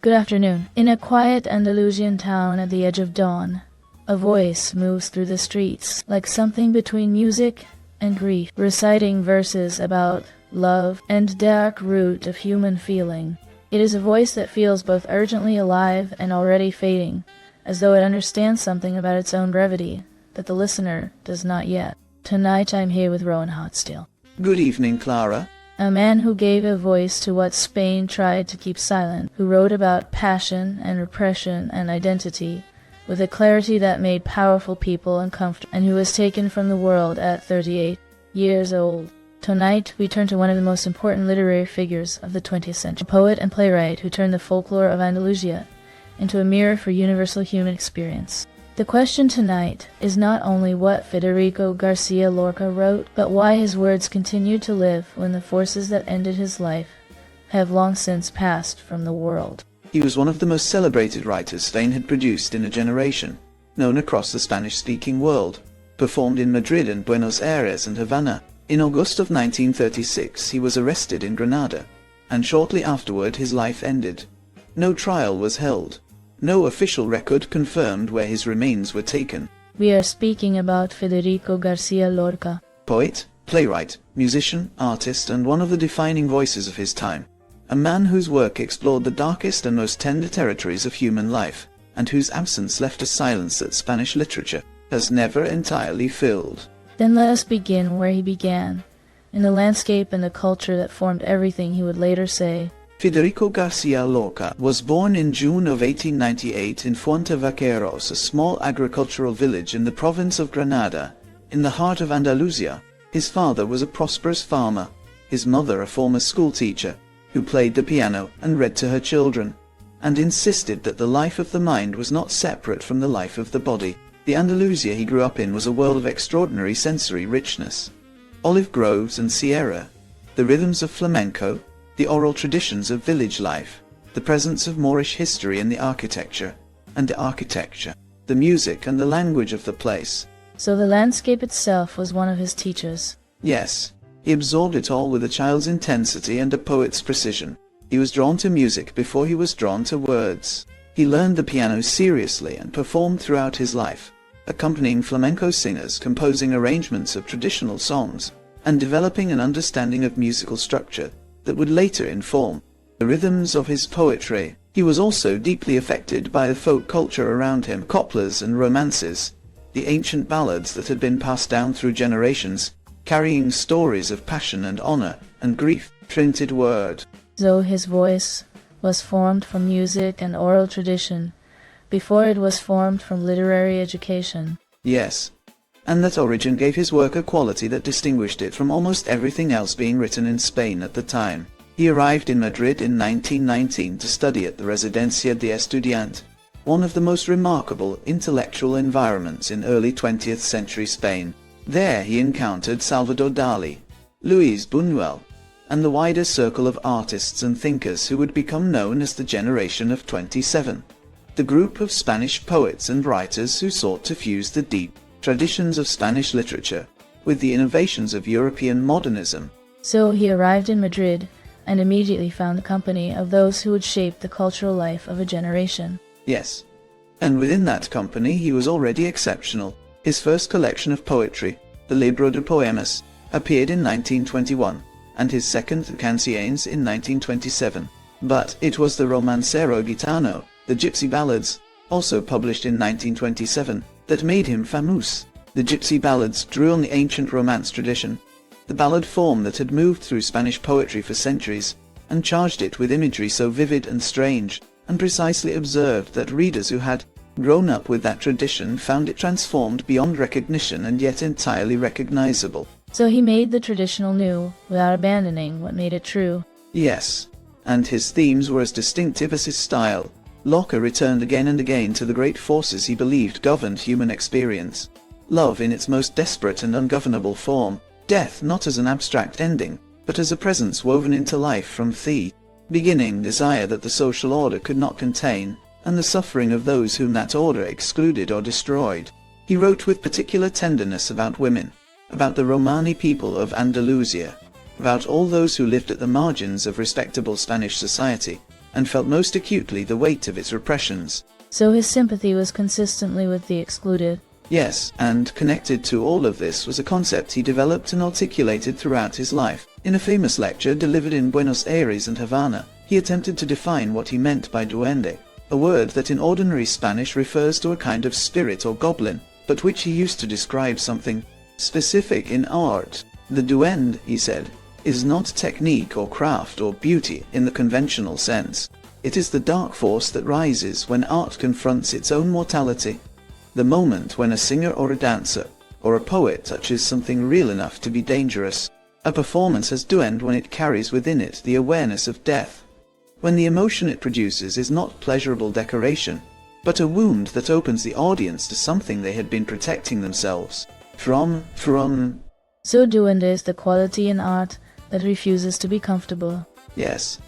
Good afternoon. In a quiet Andalusian town at the edge of dawn, a voice moves through the streets like something between music and grief, reciting verses about love and dark root of human feeling. It is a voice that feels both urgently alive and already fading, as though it understands something about its own brevity that the listener does not yet. Tonight I'm here with Rowan Hotsteel. Good evening, Clara. A man who gave a voice to what Spain tried to keep silent, who wrote about passion and repression and identity with a clarity that made powerful people uncomfortable, and who was taken from the world at 38 years old. Tonight we turn to one of the most important literary figures of the 20th century, a poet and playwright who turned the folklore of Andalusia into a mirror for universal human experience. The question tonight is not only what Federico Garcia Lorca wrote, but why his words continue to live when the forces that ended his life have long since passed from the world. He was one of the most celebrated writers Spain had produced in a generation, known across the Spanish-speaking world, performed in Madrid and Buenos Aires and Havana. In August of 1936 he was arrested in Granada, and shortly afterward his life ended. No trial was held. No official record confirmed where his remains were taken. We are speaking about Federico Garcia Lorca. Poet, playwright, musician, artist, and one of the defining voices of his time. A man whose work explored the darkest and most tender territories of human life, and whose absence left a silence that Spanish literature has never entirely filled. Then let us begin where he began, in the landscape and the culture that formed everything he would later say. Federico Garcia Lorca was born in June of 1898 in Fuentevaqueros, a small agricultural village in the province of Granada, in the heart of Andalusia. His father was a prosperous farmer, his mother a former schoolteacher, who played the piano and read to her children, and insisted that the life of the mind was not separate from the life of the body. The Andalusia he grew up in was a world of extraordinary sensory richness. Olive groves and sierra, the rhythms of flamenco, the oral traditions of village life, the presence of Moorish history in the architecture, the music and the language of the place. So the landscape itself was one of his teachers. Yes, he absorbed it all with a child's intensity and a poet's precision. He was drawn to music before he was drawn to words. He learned the piano seriously and performed throughout his life, accompanying flamenco singers, composing arrangements of traditional songs, and developing an understanding of musical structure that would later inform the rhythms of his poetry. He was also deeply affected by the folk culture around him, coplers and romances, the ancient ballads that had been passed down through generations, carrying stories of passion and honor and grief, printed word. So his voice was formed from music and oral tradition, before it was formed from literary education. Yes, and that origin gave his work a quality that distinguished it from almost everything else being written in Spain at the time. He arrived in Madrid in 1919 to study at the Residencia de Estudiante, one of the most remarkable intellectual environments in early 20th century Spain. There he encountered Salvador Dali, Luis Buñuel, and the wider circle of artists and thinkers who would become known as the Generation of 27, the group of Spanish poets and writers who sought to fuse the deep traditions of Spanish literature with the innovations of European modernism. So he arrived in Madrid and immediately found the company of those who would shape the cultural life of a generation. Yes, and within that company he was already exceptional. His first collection of poetry, the Libro de Poemas, appeared in 1921, and his second, Canciones, in 1927. But it was the Romancero Gitano, the Gypsy Ballads, also published in 1927, that made him famous. The Gypsy Ballads drew on the ancient Romance tradition, the ballad form that had moved through Spanish poetry for centuries, and charged it with imagery so vivid and strange, and precisely observed that readers who had grown up with that tradition found it transformed beyond recognition and yet entirely recognizable. So he made the traditional new, without abandoning what made it true. Yes, and his themes were as distinctive as his style. Lorca returned again and again to the great forces he believed governed human experience. Love in its most desperate and ungovernable form, death not as an abstract ending, but as a presence woven into life from the beginning desire that the social order could not contain, and the suffering of those whom that order excluded or destroyed. He wrote with particular tenderness about women, about the Romani people of Andalusia, about all those who lived at the margins of respectable Spanish society, and felt most acutely the weight of its repressions. So his sympathy was consistently with the excluded. Yes, and connected to all of this was a concept he developed and articulated throughout his life. In a famous lecture delivered in Buenos Aires and Havana, he attempted to define what he meant by duende, a word that in ordinary Spanish refers to a kind of spirit or goblin, but which he used to describe something specific in art. The duende, he said, is not technique or craft or beauty in the conventional sense. It is the dark force that rises when art confronts its own mortality. The moment when a singer or a dancer or a poet touches something real enough to be dangerous. A performance has duende when it carries within it the awareness of death. When the emotion it produces is not pleasurable decoration, but a wound that opens the audience to something they had been protecting themselves from. So duende is the quality in art that refuses to be comfortable. Yes,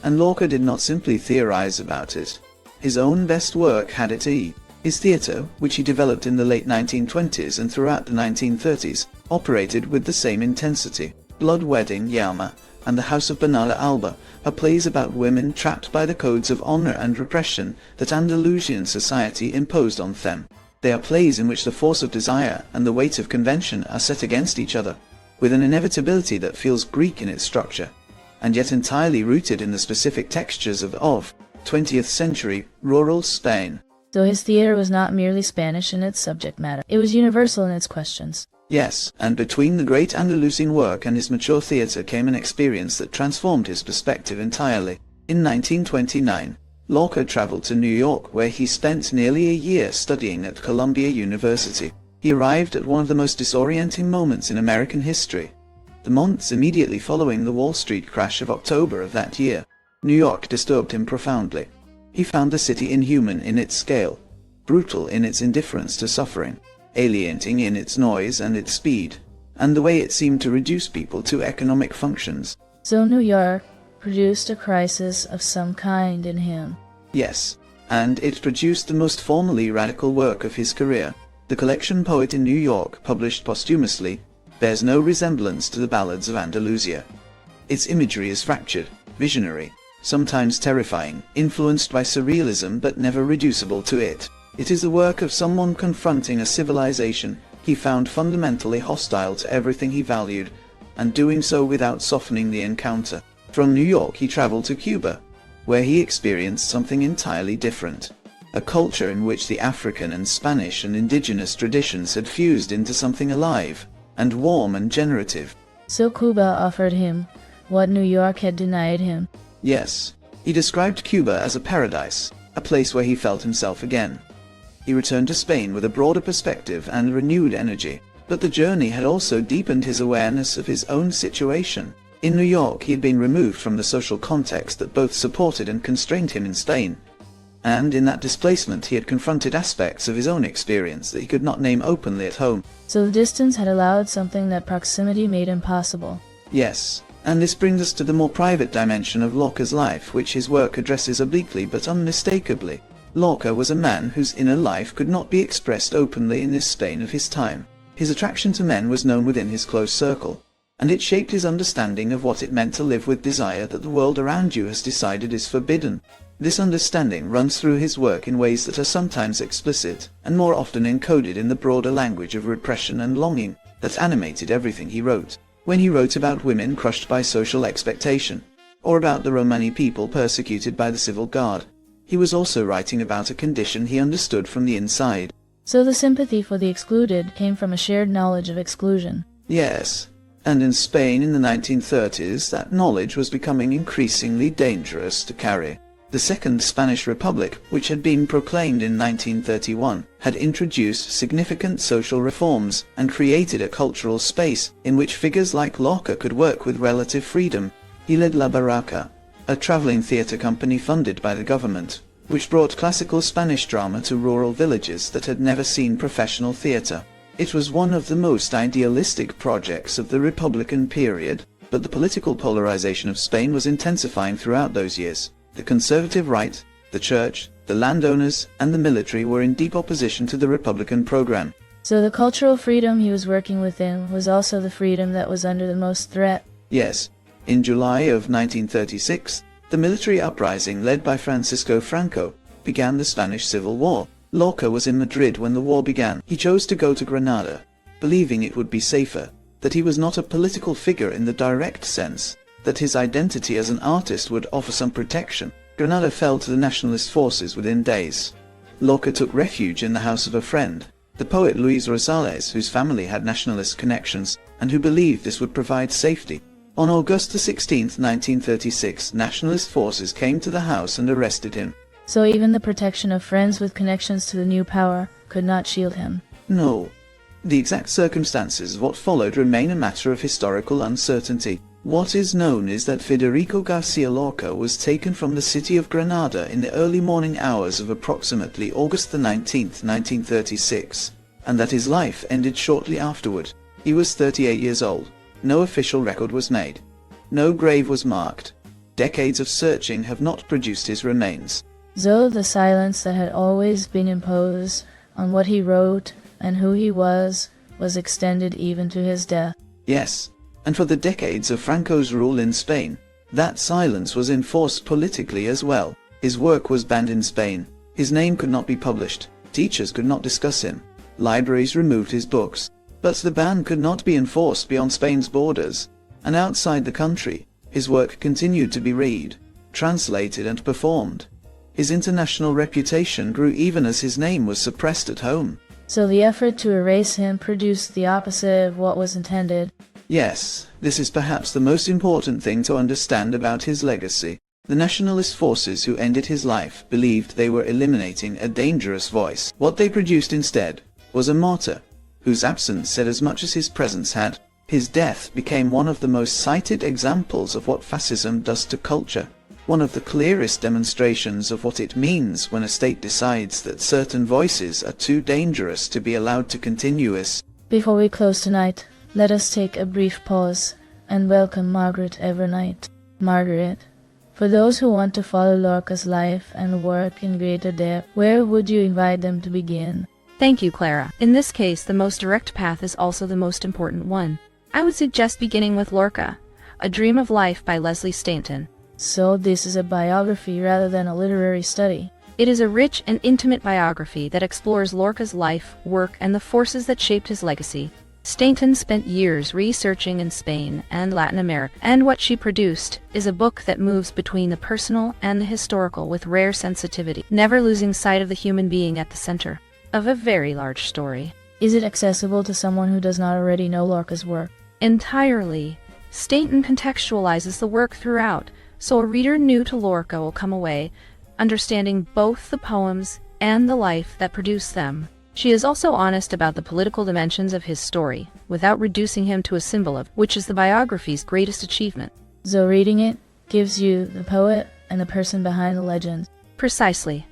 and Lorca did not simply theorize about it. His own best work had it. His theatre, which he developed in the late 1920s and throughout the 1930s, operated with the same intensity. Blood Wedding, Yama, and The House of Banala Alba are plays about women trapped by the codes of honor and repression that Andalusian society imposed on them. They are plays in which the force of desire and the weight of convention are set against each other, with an inevitability that feels Greek in its structure, and yet entirely rooted in the specific textures of 20th century rural Spain. So his theater was not merely Spanish in its subject matter, it was universal in its questions. Yes, and between the great Andalusian work and his mature theatre came an experience that transformed his perspective entirely. In 1929, Lorca traveled to New York, where he spent nearly a year studying at Columbia University. He arrived at one of the most disorienting moments in American history. The months immediately following the Wall Street crash of October of that year. New York disturbed him profoundly. He found the city inhuman in its scale, brutal in its indifference to suffering, alienating in its noise and its speed, and the way it seemed to reduce people to economic functions. So New York produced a crisis of some kind in him. Yes, and it produced the most formally radical work of his career. The collection Poet in New York, published posthumously, bears no resemblance to the ballads of Andalusia. Its imagery is fractured, visionary, sometimes terrifying, influenced by surrealism but never reducible to it. It is the work of someone confronting a civilization he found fundamentally hostile to everything he valued, and doing so without softening the encounter. From New York he traveled to Cuba, where he experienced something entirely different. A culture in which the African and Spanish and indigenous traditions had fused into something alive, and warm and generative. So Cuba offered him what New York had denied him. Yes, he described Cuba as a paradise, a place where he felt himself again. He returned to Spain with a broader perspective and renewed energy, but the journey had also deepened his awareness of his own situation. In New York he had been removed from the social context that both supported and constrained him in Spain, and in that displacement he had confronted aspects of his own experience that he could not name openly at home. So the distance had allowed something that proximity made impossible. Yes, and this brings us to the more private dimension of Lorca's life, which his work addresses obliquely but unmistakably. Lorca was a man whose inner life could not be expressed openly in this Spain of his time. His attraction to men was known within his close circle, and it shaped his understanding of what it meant to live with desire that the world around you has decided is forbidden. This understanding runs through his work in ways that are sometimes explicit, and more often encoded in the broader language of repression and longing that animated everything he wrote. When he wrote about women crushed by social expectation, or about the Romani people persecuted by the civil guard, he was also writing about a condition he understood from the inside. So the sympathy for the excluded came from a shared knowledge of exclusion. Yes, and in Spain in the 1930s that knowledge was becoming increasingly dangerous to carry. The Second Spanish Republic, which had been proclaimed in 1931, had introduced significant social reforms and created a cultural space in which figures like Lorca could work with relative freedom. He led La Barraca, a traveling theatre company funded by the government, which brought classical Spanish drama to rural villages that had never seen professional theatre. It was one of the most idealistic projects of the Republican period, but the political polarization of Spain was intensifying throughout those years. The conservative right, the church, the landowners, and the military were in deep opposition to the Republican program. So the cultural freedom he was working within was also the freedom that was under the most threat. Yes. In July of 1936, The military uprising led by Francisco Franco began the Spanish Civil War. Lorca was in Madrid when the war began. He chose to go to Granada, believing it would be safer, that he was not a political figure in the direct sense, that his identity as an artist would offer some protection. Granada fell to the nationalist forces within days. Lorca took refuge in the house of a friend, the poet Luis Rosales, whose family had nationalist connections, and who believed this would provide safety. On August 16, 1936, nationalist forces came to the house and arrested him. So even the protection of friends with connections to the new power could not shield him? No. The exact circumstances of what followed remain a matter of historical uncertainty. What is known is that Federico Garcia Lorca was taken from the city of Granada in the early morning hours of approximately August 19, 1936, and that his life ended shortly afterward. He was 38 years old. No official record was made. No grave was marked. Decades of searching have not produced his remains. So the silence that had always been imposed on what he wrote and who he was extended even to his death. Yes, and for the decades of Franco's rule in Spain, that silence was enforced politically as well. His work was banned in Spain. His name could not be published. Teachers could not discuss him. Libraries removed his books. But the ban could not be enforced beyond Spain's borders, and outside the country, his work continued to be read, translated and performed. His international reputation grew even as his name was suppressed at home. So the effort to erase him produced the opposite of what was intended. Yes, this is perhaps the most important thing to understand about his legacy. The nationalist forces who ended his life believed they were eliminating a dangerous voice. What they produced instead was a martyr, whose absence said as much as his presence had. His death became one of the most cited examples of what fascism does to culture, one of the clearest demonstrations of what it means when a state decides that certain voices are too dangerous to be allowed to continue. Before we close tonight, let us take a brief pause and welcome Margaret Evernight. Margaret, for those who want to follow Lorca's life and work in greater depth, where would you invite them to begin? Thank you, Clara. In this case, the most direct path is also the most important one. I would suggest beginning with Lorca, A Dream of Life by Leslie Stainton. So this is a biography rather than a literary study. It is a rich and intimate biography that explores Lorca's life, work, and the forces that shaped his legacy. Stainton spent years researching in Spain and Latin America, and what she produced is a book that moves between the personal and the historical with rare sensitivity, never losing sight of the human being at the center of a very large story. Is it accessible to someone who does not already know Lorca's work? Entirely. Stainton contextualizes the work throughout, so a reader new to Lorca will come away understanding both the poems and the life that produced them. She is also honest about the political dimensions of his story, without reducing him to a symbol of, which is the biography's greatest achievement. So reading it gives you the poet and the person behind the legend. Precisely.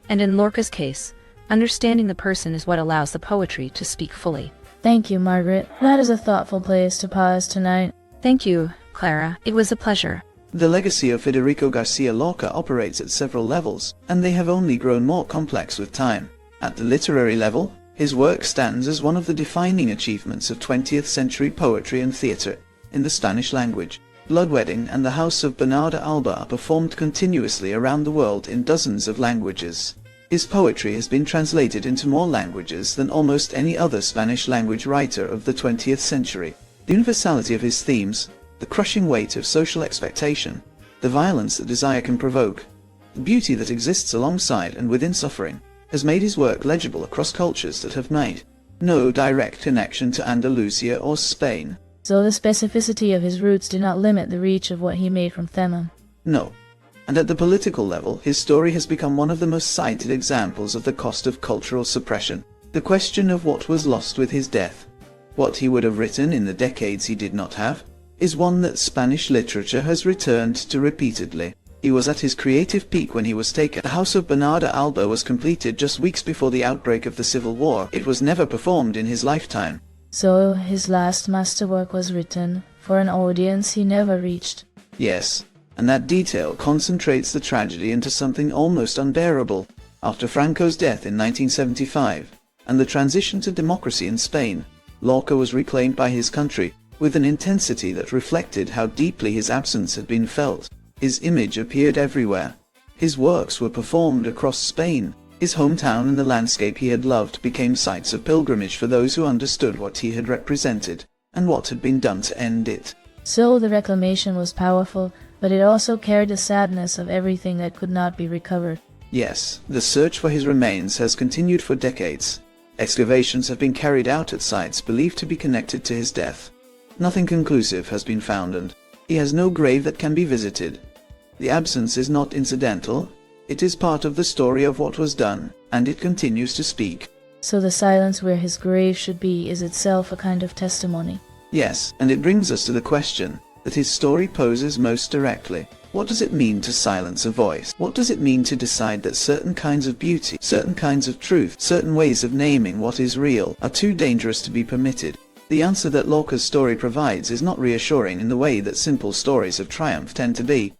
And in Lorca's case, understanding the person is what allows the poetry to speak fully. Thank you, Margaret. That is a thoughtful place to pause tonight. Thank you, Clara. It was a pleasure. The legacy of Federico Garcia Lorca operates at several levels, and they have only grown more complex with time. At the literary level, his work stands as one of the defining achievements of 20th century poetry and theatre. In the Spanish language, Bloodwedding and the House of Bernarda Alba are performed continuously around the world in dozens of languages. His poetry has been translated into more languages than almost any other Spanish language writer of the 20th century. The universality of his themes, the crushing weight of social expectation, the violence that desire can provoke, the beauty that exists alongside and within suffering, has made his work legible across cultures that have made no direct connection to Andalusia or Spain. So the specificity of his roots did not limit the reach of what he made from them. No. And at the political level, his story has become one of the most cited examples of the cost of cultural suppression. The question of what was lost with his death, what he would have written in the decades he did not have, is one that Spanish literature has returned to repeatedly. He was at his creative peak when he was taken. The House of Bernarda Alba was completed just weeks before the outbreak of the Civil War. It was never performed in his lifetime. So his last masterwork was written for an audience he never reached. Yes, and that detail concentrates the tragedy into something almost unbearable. After Franco's death in 1975, and the transition to democracy in Spain, Lorca was reclaimed by his country, with an intensity that reflected how deeply his absence had been felt. His image appeared everywhere. His works were performed across Spain. His hometown and the landscape he had loved became sites of pilgrimage for those who understood what he had represented, and what had been done to end it. So the reclamation was powerful, but it also carried the sadness of everything that could not be recovered. Yes, the search for his remains has continued for decades. Excavations have been carried out at sites believed to be connected to his death. Nothing conclusive has been found, and he has no grave that can be visited. The absence is not incidental. It is part of the story of what was done, and it continues to speak. So the silence where his grave should be is itself a kind of testimony. Yes, and it brings us to the question that his story poses most directly. What does it mean to silence a voice? What does it mean to decide that certain kinds of beauty, certain kinds of truth, certain ways of naming what is real are too dangerous to be permitted? The answer that Lorca's story provides is not reassuring in the way that simple stories of triumph tend to be.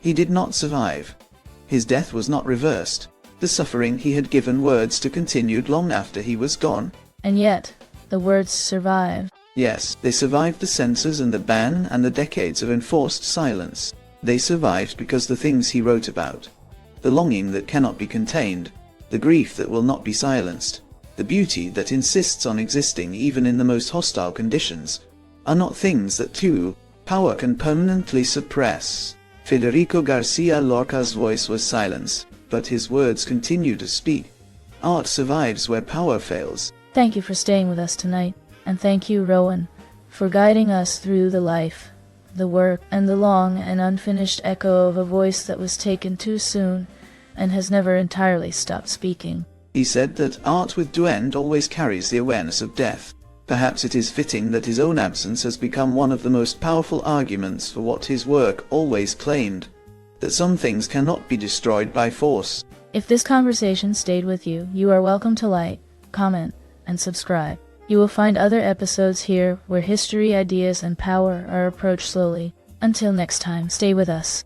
He did not survive. His death was not reversed. The suffering he had given words to continued long after he was gone. And yet, the words survived. Yes, they survived the censors and the ban and the decades of enforced silence. They survived because the things he wrote about, the longing that cannot be contained, the grief that will not be silenced, the beauty that insists on existing even in the most hostile conditions, are not things that power can permanently suppress. Federico Garcia Lorca's voice was silence, but his words continue to speak. Art survives where power fails. Thank you for staying with us tonight, and thank you, Rowan, for guiding us through the life, the work, and the long and unfinished echo of a voice that was taken too soon and has never entirely stopped speaking. He said that art with to end always carries the awareness of death. Perhaps it is fitting that his own absence has become one of the most powerful arguments for what his work always claimed, that some things cannot be destroyed by force. If this conversation stayed with you, you are welcome to like, comment, and subscribe. You will find other episodes here where history, ideas, and power are approached slowly. Until next time, stay with us.